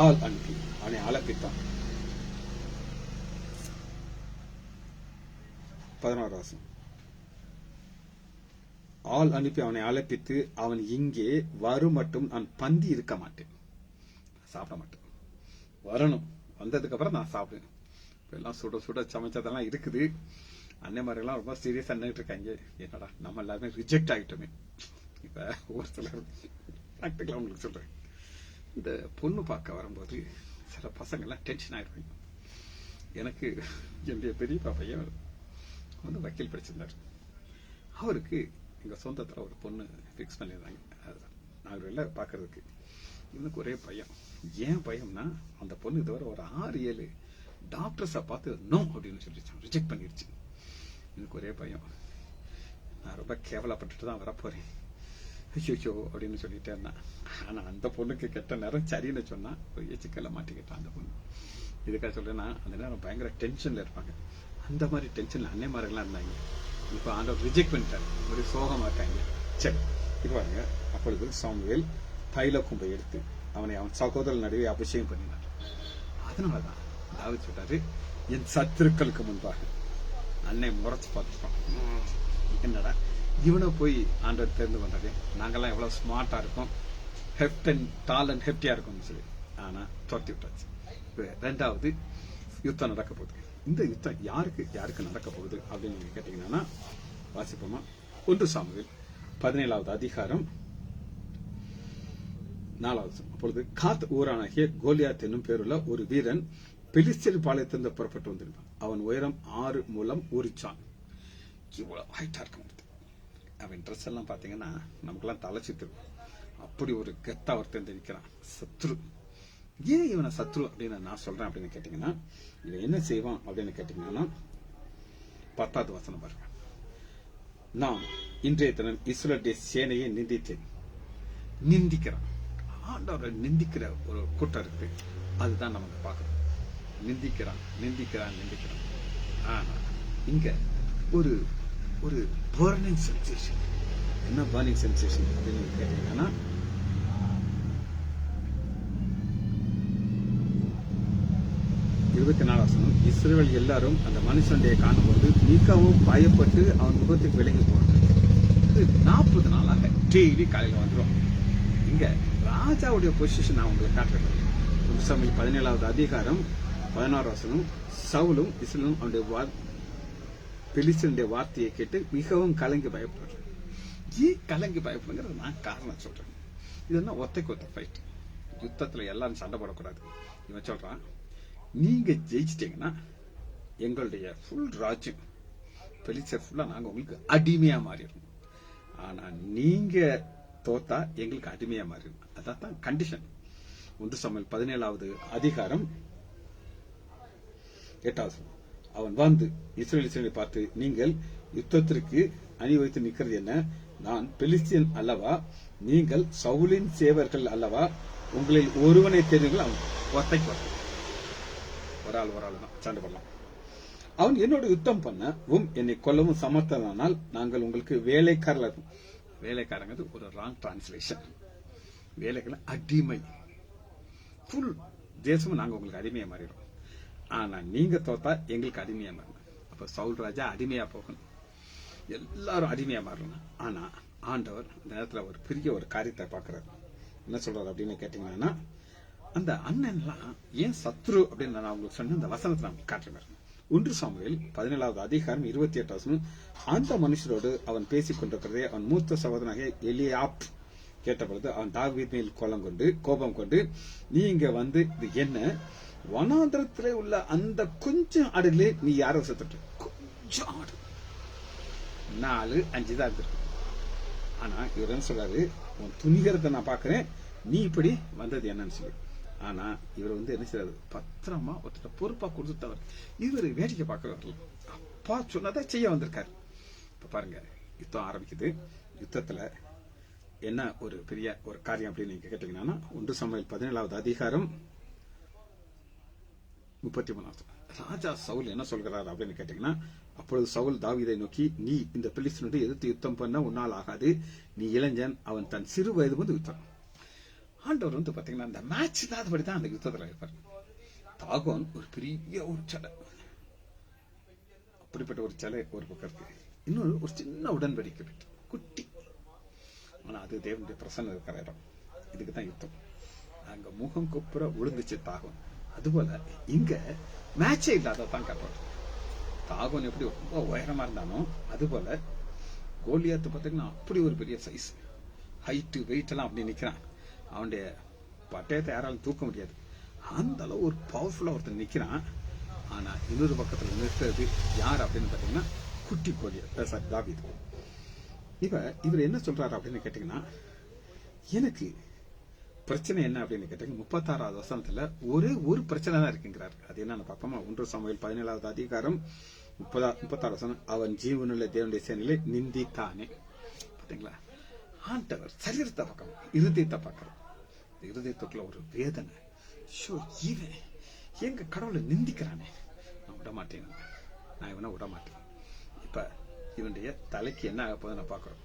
ஆள் அனுப்பி அவனை அழைப்பித்தான். 11 ஆள் அனுப்பி அவனை அழைப்பித்து, அவன் இங்கே வரும் மட்டும் நான் பந்தி இருக்க மாட்டேன், சாப்பிட மாட்டேன். வரணும், வந்ததுக்கு அப்புறம் நான் சாப்பிடுவேன். இப்ப எல்லாம் சுட சுட சமைச்சதெல்லாம் இருக்குது. அன்னைமாரெல்லாம் ரொம்ப சீரியஸா நின்றுட்டு இருக்காங்க. என்னடா நம்ம எல்லாருமே ரிஜெக்ட் ஆகிட்டோமே. இப்ப ஒரு சிலர் ப்ராக்டிக்கலா உங்களுக்கு சொல்றேன். இந்த பொண்ணு பார்க்க வரும்போது சில பசங்க எல்லாம் டென்ஷன் ஆயிடுவாங்க. எனக்கு என்னுடைய பெரியப்பா பையன் வந்து வக்கீல் படிச்சிருந்தாரு. அவருக்கு எங்க சொந்தத்துல ஒரு பொண்ணு பிக்ஸ் பண்ணியிருந்தாங்க. நாகர்கோவில்ல பாக்குறதுக்கு. இவனுக்கு ஒரே பையன். ஏன் பையன்னா, அந்த பொண்ணு இதுவரை ஒரு 6-7 டாக்டர்ஸை பார்த்து நோ அப்படின்னு சொல்லிச்சான், ரிஜெக்ட் பண்ணிருச்சு. எனக்கு ஒரே பையன். நான் ரொம்ப கேவலப்பட்டுட்டு தான் வரப்போறேன், ஐயோ அப்படின்னு சொல்லிட்டே இருந்தான். ஆனா அந்த பொண்ணுக்கு கெட்ட நேரம் சரின்னு சொன்னா சிக்கல மாட்டிக்கிட்டான் அந்த பொண்ணு. இதுக்காக சொல்றேன்னா, அந்த நேரம் பயங்கர டென்ஷன்ல இருப்பாங்க. அந்த மாதிரி டென்ஷன்ல அன்னைமாரெல்லாம் இருந்தாங்க. இப்ப ஆண்டவர் ரிஜெக்ட் பண்ணிட்டாரு, ஒரு சோகமா இருக்காங்க. சரி, இப்ப பாருங்க. அப்பொழுது சாமுவேல் தைல கும்பை எடுத்து அவனை அவன் சகோதரன் நடுவே அபிஷேகம் பண்ணினார். அதனாலதான் தாவீது சொல்றாரு, என் சத்துருக்களுக்கு முன்பாக. அன்னை முறைச்சு பார்த்துப்பான், என்னடா இவனை போய் ஆண்டவர் தெரிந்து பண்றாரு. நாங்கெல்லாம் எவ்வளவு ஸ்மார்ட்டா இருக்கோம், ஹெஃப்ட் அண்ட் டால் அண்ட் ஹெப்டியா இருக்கும்னு சொல்லி. ஆனா துரத்தி விட்டாச்சு. 2வது யுத்தம் நடக்க போகுது. இந்த யுத்தம் யாருக்கு யாருக்கு நடக்க போகுது அப்படின்னு நீங்க கேட்டீங்கன்னா, வாசிப்போமா? 1 சாமுவேல் 17வது அதிகாரம் 4வது. அப்பொழுது காத் ஊரானாகிய கோலியாத் என்னும் பேருள்ள ஒரு வீரன் பெலிஸ்தர் பாளையத்திலிருந்து புறப்பட்டு வந்திருப்பான். அவன் உயரம் 6 முழம் 1 சான். இவ்வளவு ஹைட்டா இருக்க முடியாது. அவன் ட்ரெஸ் எல்லாம் பாத்தீங்கன்னா நமக்கெல்லாம் தலைச்சிட்டு இருக்கும். அப்படி ஒரு கெத்தா ஒருத்தன் நிற்கிறான். சத்ரு. ஏன் இவனை சத்ரு அப்படின்னு நான் சொல்றேன் அப்படின்னு கேட்டீங்கன்னா, இவன் என்ன செய்வான் அப்படின்னு கேட்டீங்கன்னா, 10வது வசனம் பாருங்க. நான் இன்றைய தினம் இஸ்ரவேலுடைய சேனையை நிந்தித்தேன். நிந்திக்கிறான். ஆண்டவரை நிந்திக்கிற ஒரு கூட்டம் இருக்கு. அதுதான் நமக்கு பார்க்கணும். நிந்திக்கிறான் நிந்திக்கிறான் நிந்திக்கிறான். ஆனா இங்க ஒரு ஒரு பர்னிங் சென்சேஷன். என்ன பர்னிங் சென்சேஷன் அப்படின்னு கேட்டீங்கன்னா, 24 இஸ்ரவேல் எல்லாரும் அந்த மனுஷனுடைய காணும்போது மிகவும் பயப்பட்டு அவன் முகத்துக்கு விலகி போனாங்க. 40 நாளாக டெய்லி காலையில வந்துடும். இங்க ராஜாவுடைய பொசிஷன் நான் உங்களுக்கு காட்டுறேன். 1 சாமுவேல் 17வது அதிகாரம் 16 சவுலும் இஸ்ரவேலும் அவனுடைய பெலிஸ்தருடைய வார்த்தையை கேட்டு மிகவும் கலங்கி பயப்படுறான். ஏன் கலங்கி பயப்படுங்கிறது நான் காரணம் சொல்றேன். இதெல்லாம் ஒத்தைக்கு ஒத்த ஃபைட். யுத்தத்துல எல்லாரும் சண்டை போடக்கூடாது. இவன் சொல்றான், நீங்க ஜெயிச்சிட்டீங்கன்னா எங்களுடைய ஃபுல் ராஜ்யம் பெலிஸ்தர் ஃபுல்லா நாங்க உங்களுக்கு அடிமையா மாறிடும். ஆனா நீங்க தோத்தா எங்களுக்கு அடிமையா மாறிடும். அதான் கண்டிஷன். 1 சாமுவேல் 17வது அதிகாரம் 8வது. அவன் வந்து இஸ்ரவேலை பார்த்து, நீங்கள் யுத்தத்திற்கு அணிவகுத்து நிற்கிறது என்ன? நான் பெலிஸ்தியன் அல்லவா? நீங்கள் சவுலின் சேவர்கள் அல்லவா? உங்களில் ஒருவனை தெரியுங்கள். அவன் ஒத்தைக்கு ஒரு ஆள் தான் சண்டை பண்ணலாம். அவன் என்னோட யுத்தம் பண்ணவும் என்னை கொல்லவும் சமர்த்தனால் நாங்கள் உங்களுக்கு வேலைக்காரர்கள். வேலைக்காரங்கிறது ஒரு ராங் டிரான்ஸ்லேஷன். வேலைக்காரன் அடிமை. ஃபுல் தேசமும் நாங்க உங்களுக்கு அடிமையா மாறிடும். ஆனா நீங்க தோத்தா எங்களுக்கு அடிமையா மாறணும். அப்ப சவுல் ராஜா அடிமையா போகணும், எல்லாரும் அடிமையா மாறணும். ஆனா ஆண்டவர் இந்த நேரத்துல ஒரு பெரிய ஒரு காரியத்தை பாக்குறாரு. என்ன சொல்றாரு அப்படின்னு கேட்டீங்கன்னா, அந்த அண்ணன்லாம் ஏன் சத்ரு அப்படின்னு நான் உங்களுக்கு சொன்ன அந்த வசனத்தை நான் காட்டுறேன். 1 சாமுவேல் 17வது அதிகாரம் 28வது. அந்த மனுஷரோடு அவன் பேசிக் கொண்டிருக்கிறதே அவன் மூத்த சகோதரனாகிய எலியாப் கேட்டபொழுது அவன் தாவீது மேல் கோபம் கொண்டு, நீ இங்க வந்து இது என்ன? வனாந்திரத்திலே உள்ள அந்த கொஞ்சம் ஆடுகளே நீ யாரோ செத்துட்டு? கொஞ்சம் ஆடு, 4-5 தான் இருக்கு. ஆனா இவர் என்ன சொல்றாரு, உன் துணிகரத்தை நான் பாக்குறேன், நீ இப்படி வந்தது என்னன்னு சொல்லி. ஆனா இவர் என்ன செய்யறது, பத்திரமா ஒருத்தர் பொறுப்பா கொடுத்துட்டவர். இவர் வேடிக்கை பார்க்க வரல, அப்பா சொன்னதை செய்ய வந்திருக்காரு. இப்ப பாருங்க, யுத்தம் ஆரம்பிக்குது. யுத்தத்துல என்ன ஒரு பெரிய ஒரு காரியம் அப்படின்னு நீங்க கேட்டீங்கன்னா, 1 சாமுவேல் 17வது அதிகாரம் 33. ராஜா சவுல் என்ன சொல்கிறார் அப்படின்னு கேட்டீங்கன்னா, அப்பொழுது சவுல் தாவீதை நோக்கி, நீ இந்த பெலிஸ்தீனோடு எதிர்த்து யுத்தம் பண்ண உன்னால் ஆகாது, நீ இளைஞன், அவன் தன் சிறு வயது யுத்தம். ஆண்டவர் பாத்தீங்கன்னா அந்த மேட்ச் இல்லாதபடிதான் அந்த யுத்தத்துல இருப்பார். தாகோன் ஒரு பெரிய ஒரு சிலை, அப்படிப்பட்ட ஒரு சிலை ஒரு பக்கம் இருக்கு. இன்னொரு ஒரு சின்ன உடன்படிக்கை பெற்று குட்டி, ஆனா அது தேவனுடைய பிரசன்னம் இருக்கிற இடம். இதுக்குதான் யுத்தம். அங்க முகம் குப்புற விழுந்துச்சு தாகோன். அதுபோல இங்க மேட்சே இல்லாததான் காட்டுவார். தாகோன் எப்படி ரொம்ப உயரமா இருந்தானோ அதுபோல கோலியாத்து பாத்தீங்கன்னா அப்படி ஒரு பெரிய சைஸ், ஹைட்டு வெயிட் எல்லாம் அப்படி நிக்கிறான். அவனுடைய பட்டயத்தை யாராலும் தூக்க முடியாது, அந்த அளவு ஒரு பவர்ஃபுல்லா ஒருத்தர் நிக்கிறான். ஆனா இன்னொரு பக்கத்துல நிறுத்துறது யார் அப்படின்னு பாத்தீங்கன்னா குட்டி கோலியாத், தாவீது. இப்ப இவர் என்ன சொல்றாரு அப்படின்னு கேட்டீங்கன்னா, எனக்கு பிரச்சனை என்ன அப்படின்னு கேட்டீங்கன்னா 36வது வசனத்துல ஒரே ஒரு பிரச்சனை தான் இருக்குங்கிறார். அது என்னன்னு பார்ப்போமா? 1 சாமுவேல் 17வது அதிகாரம் 36 வசனம். அவன் ஜீவனுள்ள தேவனுடைய சேனையிலே நிந்தித்தானே. பாத்தீங்களா, ஆண்டவர் சரீரத்தை பார்க்கணும், இருதயத்தை பார்க்கணும். இருதயத்துக்குள்ள ஒரு வேதனை, இவன் எங்க கடவுளை நிந்திக்கிறானே, நான் விட மாட்டேன், நான் இவனை விட மாட்டேன். இப்ப இவனுடைய தலைக்கு என்ன ஆக போகுது நான் பாக்குறோம்.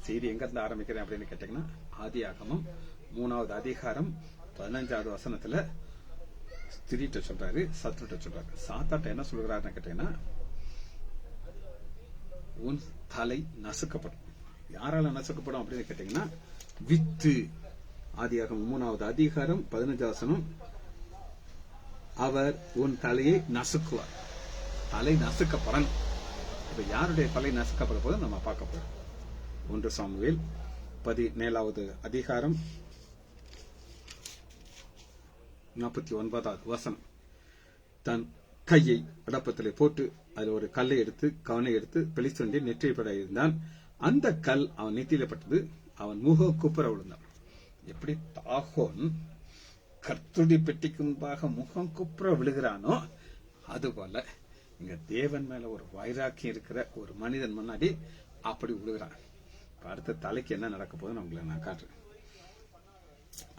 செய்தி எங்க இருந்து ஆரம்பிக்கிறேன் அப்படின்னு கேட்டீங்கன்னா, ஆதியாகமம் 3வது அதிகாரம் 15வது வசனத்துல ஸ்திரீட்ட சொல்றாரு, சத்துருட்ட சொல்றாரு. சாத்தாட்ட என்ன சொல்றாருன்னு கேட்டீங்கன்னா, உன் தலை நசுக்கப்படும். யாரால நசுக்கப்படும் அப்படின்னு கேட்டீங்கன்னா, வித்து. ஆதியாகமம் 3வது அதிகாரம் 15வது வசனம், அவர் உன் தலையை நசுக்குவார். தலை நசுக்கப்படணும். இப்ப யாருடைய தலை நசுக்கப்பட போது நம்ம பார்க்க போறோம். 1 சாமுவேல் 17வது அதிகாரம் 49வது வசனம். தன் கையை அடப்பத்திலே போட்டு அதில் ஒரு கல்லை எடுத்து கவனை எடுத்து பெலிஸ்தனுடைய நெற்றிப்பட இருந்தான். அந்த கல் அவன் நெற்றியில பட்டது, அவன் முக குப்புற விழுந்தான். எப்படி தாகோன் கர்த்தருடைய பெட்டிக்கு முன்பாக முகம் குப்புற விழுகிறானோ அதுபோல இங்க தேவன் மேல ஒரு வைராக்கியம் இருக்கிற ஒரு மனிதன் முன்னாடி அப்படி விழுகிறான். அடுத்த தலைக்கு என்ன நடக்க போகுதுன்னு உங்களை நான் காட்டுறேன்.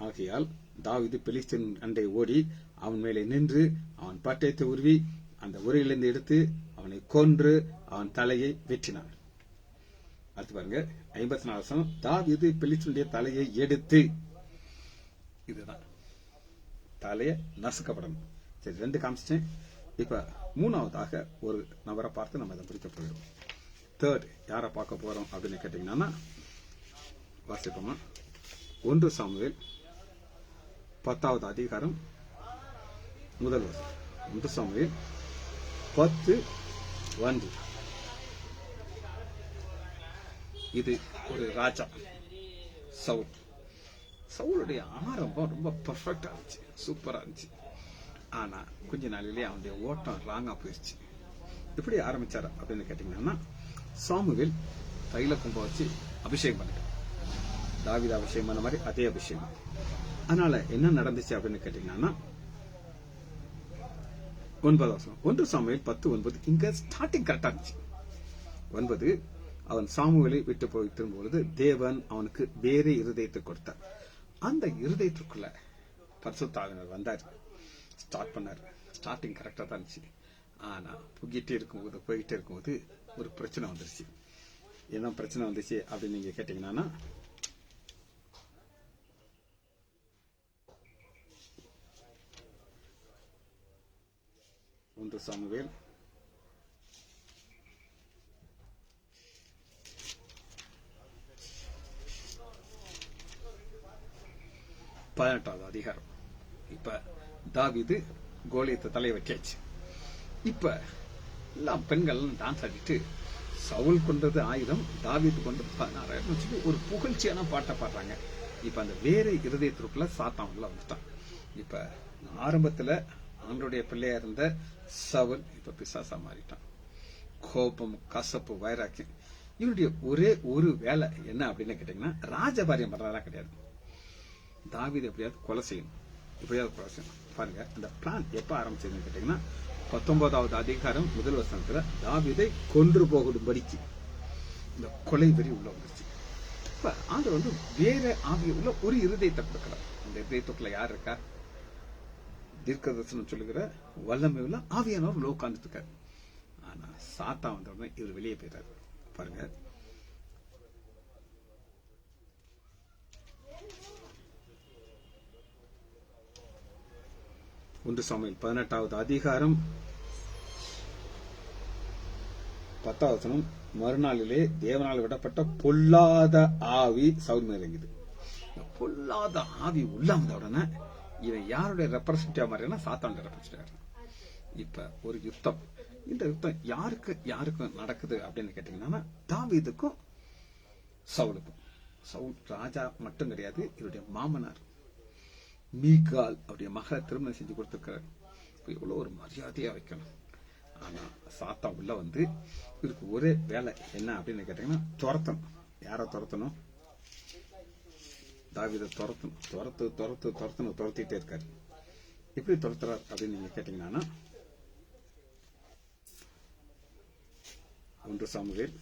ஆகையால் தாவீது பெலிஸ்தீன் அண்டை ஓடி அவன் மேலே நின்று அவன் பட்டயத்தை உருவி அந்த உரையிலிருந்து எடுத்து அவனை கொன்று அவன் தலையை வெட்டினான். அடுத்து பாருங்க 54 வசனம். தாவீது பெலிஸ்தீனுடைய தலையை எடுத்து, இதுதான் தலையை நசுக்கப்படணும். சரி, 2 காமிச்சிட்டேன். இப்ப 3வதாக ஒரு நபரை பார்த்து நம்ம இதை பிடிக்க போகிறோம். 3rd யாரை பார்க்க போறோம் அப்படின்னு கேட்டீங்கன்னா, வாசிப்போமா? 1 சாமுவேல் 10வது அதிகாரம் 1 வசனம். 1 சாமுவேல் 10:1. இது ஒரு ராஜா சவுல். சவுளுடைய ஆரம்பம் ரொம்ப பெர்ஃபெக்டா இருந்துச்சு, சூப்பரா இருந்துச்சு. ஆனா கொஞ்ச நாளிலேயே அவனுடைய ஓட்டம் ராங்கா போயிடுச்சு. எப்படி ஆரம்பிச்சாரு அப்படின்னு கேட்டீங்கன்னா, சாமுவேல் தைல கும்ப வச்சு அபிஷேகம் பண்ணிட்டார். தாவீது அபிஷேகம் பண்ண மாதிரி அதே அபிஷேகம். அதனால என்ன நடந்துச்சு அப்படின்னு கேட்டீங்கன்னா, 9வது வசனம். 1 சாமுவேல் 10:9. இங்க ஸ்டார்டிங் கரெக்டா இருந்துச்சு. 9, அவன் சாமுவேலை விட்டு போய் திரும்பும்பொழுது தேவன் அவனுக்கு வேறு இருதயத்தை கொடுத்தார். அந்த இருதயத்துக்குள்ள பரிசுத்த ஆவியானவர் வந்தார், ஸ்டார்ட் பண்ணார். ஸ்டார்டிங் கரெக்டா தான் இருந்துச்சு. ஆனா போயிட்டே இருக்கும்போது ஒரு பிரச்சனை வந்துருச்சு. என்ன பிரச்சனை வந்துச்சு அப்படின்னு நீங்க கேட்டீங்கன்னா, 1 சாமுவேல் 18வது அதிகாரம். இப்ப தாவீது கோலியத்தை தலையை வச்சாச்சு. இப்ப எல்லாம் பெண்கள் டான்ஸ் ஆடிட்டு, சவுல் கொண்டது 1000, தாவீது கொண்டது 16,000 சொல்லி ஒரு புகழ்ச்சியான பாட்டை பாடுறாங்க. இப்ப அந்த வேற இருதயத்திற்குள்ள சாத்தான் உள்ள வந்துட்டான். இப்ப ஆரம்பத்துல ஆண்டோடைய பிள்ளையா இருந்த சவுல் இப்ப பிசாசா மாறிட்டான். கோபம், கசப்பு, வைராக்கியம். இவனுடைய ஒரே ஒரு வேலை என்ன அப்படின்னு கேட்டீங்கன்னா, ராஜபாரியம் பண்றதா கிடையாது. தாவீது எப்படியாவது கொலை செய்யணும், பாருங்க. அந்த பிளான் எப்ப ஆரம்பிச்சதுன்னு கேட்டீங்கன்னா 19வது அதிகாரம் 1 வசனத்துல தாவீதை கொன்று போகும்படிக்கு இந்த கொலை வெறி உள்ள வந்துருச்சு. இப்ப ஆண்டவர் வேற ஆவிய உள்ள ஒரு இருதயத்தை கொடுக்கிறார். அந்த இருதயத்துக்குள்ள யார் இருக்கா? தீர்க்கதரிசனம் சொல்லுகிற வல்லமை உள்ள ஆவியானவர் உள்ள உட்கார்ந்துட்டு இருக்காரு. ஆனா சாத்தான் வந்த உடனே இவர் வெளியே போயிட்டாரு. பாருங்க, ஒன்று சாமுவேல் 18வது அதிகாரம் 10வது வசனம். மறுநாளிலே தேவனால் விடப்பட்ட பொல்லாத ஆவி சவுல் மேல் இறங்கியது. பொல்லாத ஆவி உள்ள வந்த உடனே இவன் யாருடைய ரெப்ரசன்டேட்டிவ் மாதிரினா சாத்தானுடைய ரெப்ரசன்டேட்டிவ். இப்ப ஒரு யுத்தம். இந்த யுத்தம் யாருக்கும் நடக்குது அப்படின்னு கேட்டீங்கன்னா தாவீதுக்கும் சவுலுக்கும். சவுல் ராஜா மட்டும் கிடையாது, இவருடைய மாமனார் மீகால் அவருடைய மகளை திருமணம் செஞ்சு கொடுத்திருக்கிறார். இவ்வளவு ஒரு மரியாதையா வைக்கணும். ஆனா சாத்தா உள்ள வந்து இவருக்கு ஒரே வேலை என்ன அப்படின்னு கேட்டீங்கன்னா துரத்தணும். யார துரத்தணும்? தாவீதை துரத்திட்டே இருக்காரு. எப்படி துரத்துறார் அப்படின்னு நீங்க கேட்டீங்கன்னா 1 சாமுவேல்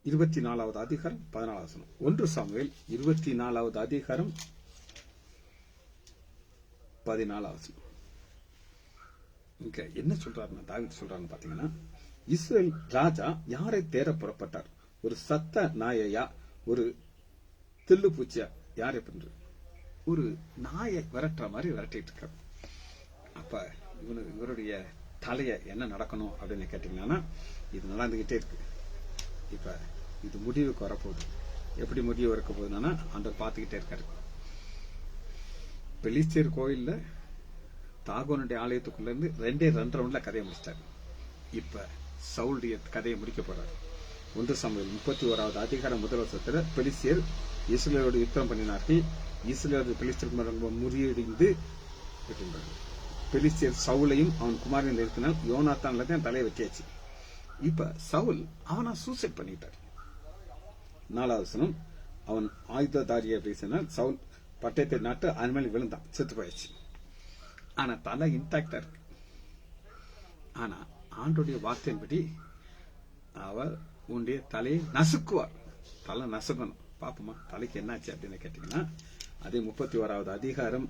24வது அதிகாரம் 14வது வசனம். 1 சாமுவேல் 24வது அதிகாரம் 14வது வசனம். இங்க என்ன சொல்றாருன்னா தாவீது சொல்றாருன்னு பாத்தீங்கன்னா, இஸ்ரேல் ராஜா யாரை தேட புறப்பட்டார்? ஒரு சத்த நாயையா, ஒரு தில்லு பூச்சியா? யாரை பண்ற? ஒரு நாயை விரட்டுற மாதிரி விரட்டிட்டு இருக்காரு. அப்ப இவருடைய தலைய என்ன நடக்கணும் அப்படின்னு கேட்டீங்கன்னா, இது நடந்துகிட்டே இருக்கு. இப்ப இது முடிவுக்கு வரப்போகுது. எப்படி முடிவு இருக்க போகுதுன்னா ஆண்டவர் பார்த்துக்கிட்டே இருக்காரு. பெலிஸ்தர் கோயில்ல தாகோனுடைய ஆலயத்துக்குள்ள இருந்து 2 ரவுண்ட்ல கதையை முடிச்சிட்டாரு. இப்ப சவுலுடைய கதையை முடிக்க போறாரு. 1 சாமுவேல் 31வது அதிகாரம் 1 வசனத்துல பெலிஸ்தர் இஸ்ரவேலோடு யுத்தம் பண்ணினார்கள். இஸ்ரவேல் பெலிஸ்தருக்கு முறியடிந்து பெலிஸ்தர் சவுலையும் அவன் குமாரன் நிறுத்தினால் யோனாத்தான் தலையை வெட்டியாச்சு. இப்ப சவுல் அவனா சூசைட் பண்ணிட்டார். 4வது வசனம். அவன் ஆயுததாரியை பேசினால் சவுல் பட்டயத்தை நாட்டு அதன் மேல விழுந்தான், செத்து போயிடுச்சு. ஆனா தலை இன்டாக்டா இருக்கு. ஆனா ஆண்டுடைய வார்த்தையின்படி அவர் உன்னுடைய தலையை நசுக்குவார். தலை நசுக்கணும். பாப்போமா தலைக்கு என்னாச்சு அப்படின்னு கேட்டீங்கன்னா, அதே 31வது அதிகாரம்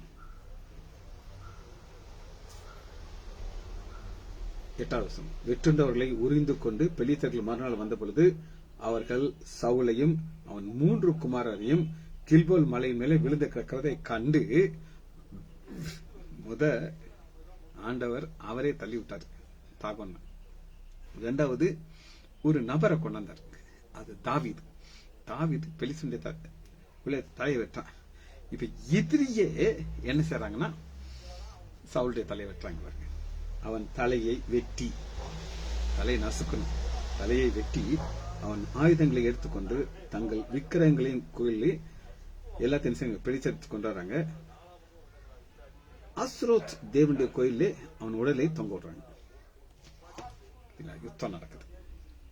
8வது வசனம். வெற்றுண்டவர்களை உரிந்து கொண்டு பெலிஸ்தர்கள் மறுநாள் வந்த பொழுது அவர்கள் சவுலையும் அவன் 3 குமாரரையும் கில்போல் மலை மேலே விழுந்து கிடக்கிறதை கண்டு ஆண்டவர் அவரே தள்ளி விட்டார் தாகோன். 2வது ஒரு நபரை கொண்டாந்தார். அது தாவீது. பெலிஸ்தருடைய தலையை வெட்டான். இப்ப எதிரியே என்ன செய்யறாங்கன்னா சவுலுடைய தலையை வெட்டுறாங்க. அவன் தலையை வெட்டி, தலையை நசுக்கணும், தலையை வெட்டி அவன் ஆயுதங்களை எடுத்துக்கொண்டு தங்கள் விக்கிரகங்களையும் கோயிலே எல்லாத்தையும் பிடிச்செடுத்து கொண்டாடுறாங்க. அஸ்ரோத் தேவனுடைய கோயிலே அவன் உடலை தொங்க விடுறாங்க. யுத்தம் நடக்குது.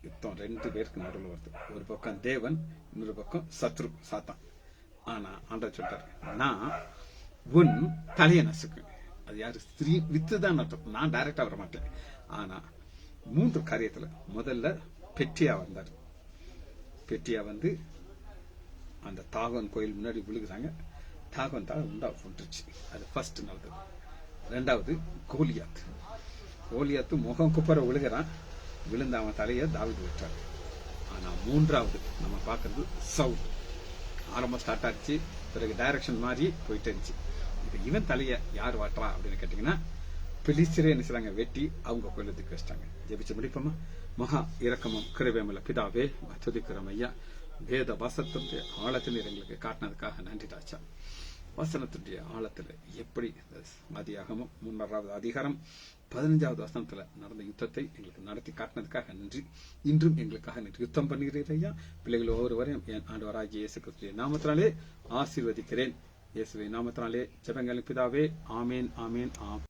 யுத்தம் 2 பேருக்கு நடுவில் வருது. ஒரு பக்கம் தேவன், இன்னொரு பக்கம் சத்ரு சாத்தான். ஆனா ஆண்டவர் சொல்றாரு, நான் உன் தலையை நசுக்கு. அது யாரு? ஸ்திரீ வித்துதான் நடத்தும். நான் டைரக்டா வர மாட்டேன். ஆனா 3 காரியத்துல முதல்ல பெட்டியா வந்தார். பெட்டியா வந்து அந்த தாகோன் கோயில் முன்னாடி விழுகுறாங்க. தாகோன் உண்டா போட்டுருச்சு. அது ஃபர்ஸ்ட் நடந்தது. 2வது கோலியாத்து முகம் குப்பர விழுகிறான். விழுந்த அவன் தலையை தாவீது வெட்டார். ஆனா 3வது நம்ம பாக்குறது சவுல். ஆரம்பம் ஸ்டார்ட் ஆச்சு, பிறகு டைரக்ஷன் மாறி போயிட்டு இருந்துச்சு. இப்ப இவன் தலைய யார் வாட்டுறா அப்படின்னு கேட்டீங்கன்னா பிலிஸ்தியரை என்ன செய்றாங்க, வெட்டி அவங்க கொல்லத்துக்கு வச்சிட்டாங்க. ஜெபிச்சு முடிப்போமா? மகா இரக்கமும் கிருபையுமுள்ள பிதாவே, துதிக்கிறோம் ஐயா. வேத வசனத்துடைய ஆழத்தில் எங்களுக்கு காட்டினதுக்காக நன்றி ராஜா. வசனத்துடைய ஆழத்துல எப்படி ஆதியாகமம் 3வது அதிகாரம் 15வது வசனத்துல நடந்த யுத்தத்தை எங்களுக்கு நடத்தி காட்டினதுக்காக நன்றி. இன்றும் எங்களுக்காக யுத்தம் பண்ணுகிறீர் ஐயா. பிள்ளைகள் ஒவ்வொருவரையும் என் ஆண்டவராகிய இயேசு கிறிஸ்துவின் நாமத்தினாலே ஆசீர்வதிக்கிறேன். இயேசுவின் நாமத்தினாலே ஜெபங்கள் பிதாவே. ஆமேன், ஆமேன், ஆம்.